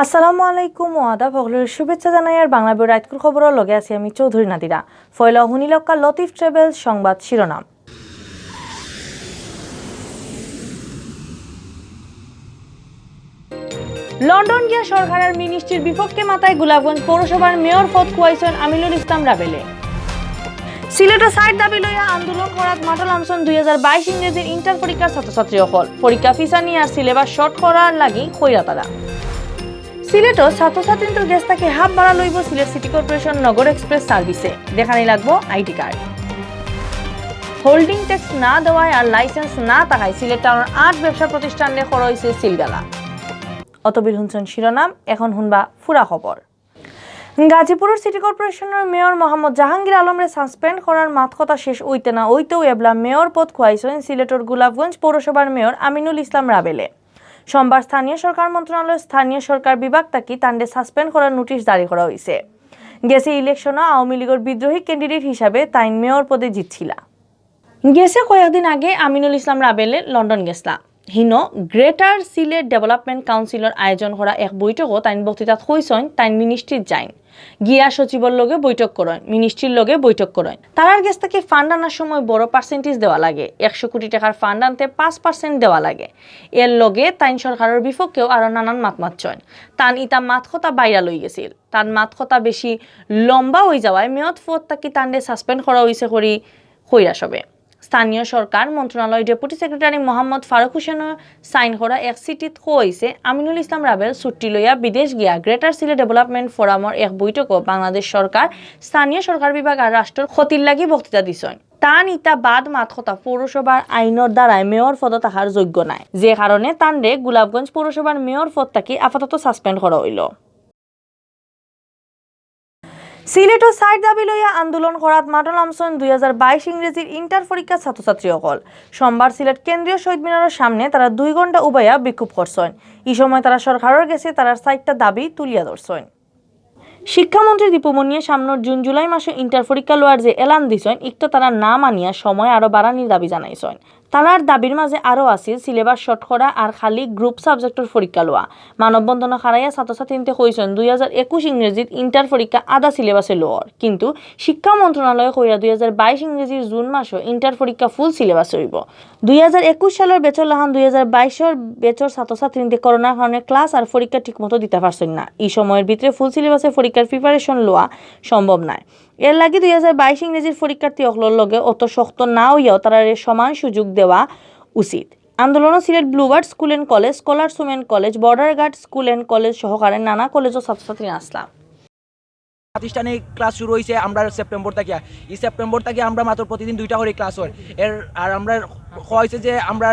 আসসালামু আলাইকুম ও আদাব সকলের শুভেচ্ছা জানাই আর বাংলাভিউ রাতকুর খবরের লগে আছি আমি চৌধুরী নাদিরা। ফয়লা হুনিলক্কা লতিফ ট্রাভেলস সংবাদ শিরোনাম। লন্ডন গিয়া সরকারের মিনিস্ট্রির বিপক্ষে মাথায় গোলাপগঞ্জ পৌরসভার মেয়র পদ খুয়াইছেন আমিনুল ইসলাম রাবেলে। সিলেটে সাইট দাবি লইয়া আন্দোলন করাত মাঠল আমসন 2022 ইংরেজির ইন্টার পরীক্ষার ছাত্রছাত্রী হল পরীক্ষা ফিসা নিয়ে আর সিলেবাস শর্ট করার লাগি কইরা তারা। সিলেটও ছাত্রছাত্রীদের গেছ থেকে হাফ ভাড়া লইব সিলেট সিটি কর্পোরেশন নগর এক্সপ্রেস সার্ভিসে, দেখানি লাগবো আইডি কার্ড। হোল্ডিং ট্যাক্স না দেওয়ায় আর লাইসেন্স না থাকায় সিলেট টাউনের 8 ব্যবসা প্রতিষ্ঠানে খরচ হয়েছে সিলগালা। অতবির হুনসন শিরোনাম, এখন হুনবা ফুরা খবর। গাজীপুরের সিটি কর্পোরেশনের মেয়র মোহাম্মদ জাহাঙ্গীর আলমরে সাসপেন্ড করার মাত কথা শেষ হইতে না হইতেও এবলা মেয়র পদ খুয়াইছেন সিলেটের গোলাপগঞ্জ পৌরসভার মেয়র আমিনুল ইসলাম রাবেলে। সোমবার স্থানীয় সরকার মন্ত্রণালয়ের স্থানীয় সরকার বিভাগ তাকে তান্ডে সাসপেন্ড করার নোটিশ জারি করা হয়েছে। গেছে ইলেকশনে আওয়ামী লীগের বিদ্রোহী ক্যান্ডিডেট হিসাবে তাই মেয়র পদে জিতছিল। গেছে কয়েকদিন আগে আমিনুল ইসলাম রাবেলে লন্ডন গেছলা। হিনো গ্রেটার সিলেট ডেভেলপমেন্ট কাউন্সিলর আয়োজন করা এক বৈঠকও তাইন বক্তৃতাত কইছেন তাইন মিনিস্ট্রির যাইন গিয়া সচিবর লগে বৈঠক করেন, মিনিস্ট্রির লগে বৈঠক করেন। তারার গেছ থেকে ফান্ড আনার সময় বড় পার্সেন্টেজ দেওয়া লাগে, 100 কোটি টাকার ফান্ড আনতে 5% দেওয়া লাগে। এর লগে তাইন সরকারের বিপক্ষেও আরো নানান মাতমাতছেন। তান ইতা মাত কথা বাইরা লই গেছিল। তার মাত কথা বেশি লম্বা হয়ে যাওয়ায় মেয়র পদ তাকে তান্ডে সাসপেন্ড করা হয়েছে করি কইরা সবে। স্থানীয় সরকার মন্ত্রণালয় ডেপুটি সেক্রেটারি মোহাম্মদ ফারুক হোসেনের সাইন করা এক চিঠিত কইছে আমিনুল ইসলাম রাবেল ছুটি লইয়া বিদেশ গিয়া গ্রেটার সিলেট ডেভেলপমেন্ট ফোরামর এক বৈঠকও বাংলাদেশ সরকার, স্থানীয় সরকার বিভাগ আর রাষ্ট্রের ক্ষতির লাগি বক্তৃতা দিছেন। তান ইতা বাদ মাত কথা পৌরসভার আইনের দ্বারায় মেয়র পদ থাকার যোগ্য নাই, যে কারণে তান্ডে গোলাপগঞ্জ পৌরসভার মেয়র পদ তাকে আপাতত সাসপেন্ড করা হইল। সিলেটও সাইট দাবি লইয়া আন্দোলন করাত মাঠল আমসন 2022 ইংরেজির ইন্টার পরীক্ষার ছাত্রছাত্রী হল। সোমবার সিলেট কেন্দ্রীয় শহীদ মিনারের সামনে তারা 2 ঘন্টা উবাইয়া বিক্ষোভ করছেন। এই সময় তারা সরকারের গেছে তারা সাইটটা দাবি তুলিয়া ধরছেন। শিক্ষামন্ত্রী দীপুমনিয়া সামনের জুন জুলাই মাসে ইন্টার পরীক্ষা লওয়ার যে এলান দিছেন ইকতো তারা না মানিয়া সময় আরো বাড়ানির দাবি জানাইছেন। তারার দাবির মাঝে আরও আছিল সিলেবাস শর্ট করা আর খালি গ্রুপ সাবজেক্টের পরীক্ষা লওয়া। মানববন্ধন খারাইয়া ছাত্রছাত্রীতে কইছেন 2021 ইংরেজিত ইন্টার পরীক্ষা আধা সিলেবাসে লওয়ার, কিন্তু শিক্ষা মন্ত্রণালয়ে কইরা 2022 ইংরেজির জুন মাসে ইন্টার পরীক্ষা ফুল সিলেবাসে হইব। 2021 সালের বেচর লাহান 2022 বেচর ছাত্রছাত্রীতে করোনার কারণে ক্লাস আর পরীক্ষা ঠিকমতো দিতে পারছেন না। এই সময়ের ভিতরে ফুল সিলেবাসে পরীক্ষার প্রিপারেশন লওয়া সম্ভব নয়। এর লাগি 2022 ইংরেজির পরীক্ষার্থী অকলর লগে অত শক্ত না হইয়াও তারা সমান সুযোগ দেওয়া উচিত। আন্দোলন Sylhet Bluebird school and college, scholars women college, border guard school and college সহকারে নানা কলেজ ও ছাত্রছাত্রী আসলাম। প্রাতিষ্ঠানিক ক্লাস শুরু হয়েছে আমরা সেপ্টেম্বর থেকে। এই সেপ্টেম্বর থেকে আমরা মাত্র প্রতিদিন 2টা করে ক্লাস হয়। আর আমরা হয়েছে যে আমরা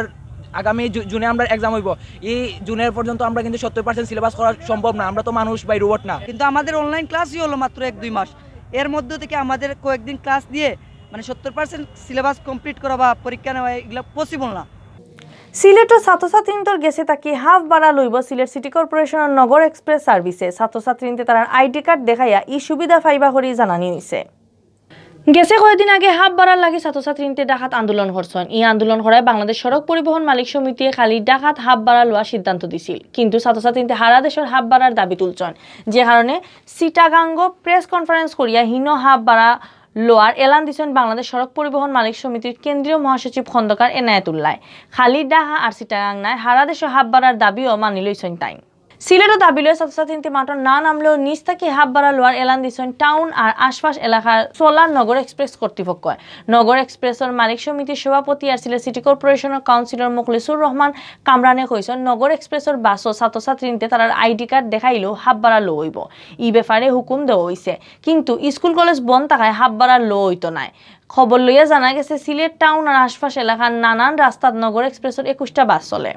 আগামী জুনে আমরা এক্সাম হইব। এই জুনের পর্যন্ত আমরা কিন্তু 70% সিলেবাস করা সম্ভব না, আমরা তো মানুষ বাই রোবট না। কিন্তু আমাদের অনলাইন ক্লাসই হলো মাত্র 1-2 মাস। এর মধ্যে থেকে আমাদের কয়েকদিন ক্লাস দিয়ে মানে 70% সিলেবাস কমপ্লিট করা বা পরীক্ষা নেওয়া এগুলো পসিবল না। সিলেটও ছাত্রছাত্রীদের গেছে তাকে হাফ ভাড়া লইব সিলেট সিটি কর্পোরেশনের নগর এক্সপ্রেস সার্ভিসে। ছাত্রছাত্রীতে তার আইডি কার্ড দেখাইয়া এই সুবিধা পাইবা করি জানানি হয়েছে। গেছে কয়েকদিন আগে হাফ ভাড়ার লাগে ছাত্রছাত্রীতে ডাকাত আন্দোলন করছেন। এই আন্দোলন করায় বাংলাদেশ সড়ক পরিবহন মালিক সমিতি খালি ডাকাত হাফ ভাড়া লওয়ার সিদ্ধান্ত দিছিল, কিন্তু ছাত্রছাত্রীতে হারা দেশের হাফ ভাড়ার দাবি তুলছেন, যে কারণে চিটাগাঙ্গ প্রেস কনফারেন্স করিয়া হিন হাফ ভাড়া লোয়ার এলান দিচ্ছেন বাংলাদেশ সড়ক পরিবহন মালিক সমিতির কেন্দ্রীয় মহাসচিব খন্দকার এনায়েতুল্লাহ। খালি ডাহা আর চিটাগাং নাই, হারা দেশে হাফ ভাড়ার দাবিও মানি লইছেন তাই। সিলেটও দাবি লয় ছাত্রছাত্রীতে মাঠর না নামলেও নিজ থেকে হাফ ভাড়া লোয়ার এলান দিচ্ছেন টাউন আর আশপাশ এলাকার সোলার নগর এক্সপ্রেস কর্তৃপক্ষ। নগর এক্সপ্রেসের মালিক সমিতির সভাপতি আর সিলেট সিটি কর্পোরেশনের কাউন্সিলর মুখলিসুর রহমান কামরানে কইছেন নগর এক্সপ্রেসের বাসও ছাত্রছাত্রীতে তার আইডি কার্ড দেখাইলেও হাফ ভাড়া লো হইব। এই ব্যাপারে হুকুম দেওয়া হয়েছে, কিন্তু স্কুল কলেজ বন্ধ থাকায় হাফ ভাড়া লো হইতো নাই। খবর লইয়া জানা গেছে সিলেট টাউন আর আশপাশ এলাকার নানান রাস্তাত নগর এক্সপ্রেসের 21টা বাস চলে।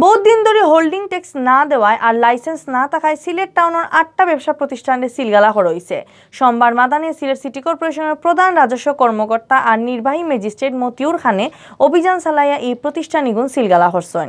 বহুত দিন ধরে হোল্ডিং ট্যাক্স না দেওয়ায় আর লাইসেন্স না থাকায় সিলেট টাউনের 8টা ব্যবসা প্রতিষ্ঠানে সিলগালা হয়েছে। সোমবার মাদানে সিলেট সিটি কর্পোরেশনের প্রধান রাজস্ব কর্মকর্তা আর নির্বাহী ম্যাজিস্ট্রেট মতিউর খানে অভিযান চালাইয়া এই প্রতিষ্ঠানগুলো সিলগালা করছেন।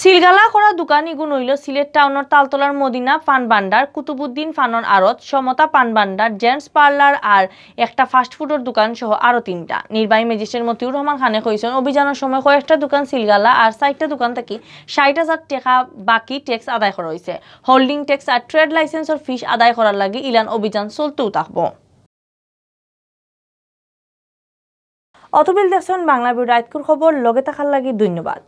সিলগালা করা দোকান ইগুন হইল সিলেট টাউনের তালতলার মদিনা পান ভান্ডার, কুতুবুদ্দিন ফানন আড়ত, সমতা পান ভান্ডার, জেন্টস পার্লার আর একটা ফাস্টফুডের দোকান সহ আরো 3টা। নির্বাহী ম্যাজিস্ট্রেট মতিউর রহমান খানে কইছেন অভিযানের সময় কয়েকটা দোকান সিলগালা আর 4টা দোকান থেকে 60,000 টাকা বাকি ট্যাক্স আদায় করা হয়েছে। হোল্ডিং ট্যাক্স আর ট্রেড লাইসেন্সের ফিস আদায় করার লাগি ইলান অভিযান চলতেও থাকবো। অতবিল দেখছেন বাংলাভিউ রাইতকুর খবর, লগে থাকার লাগি ধন্যবাদ।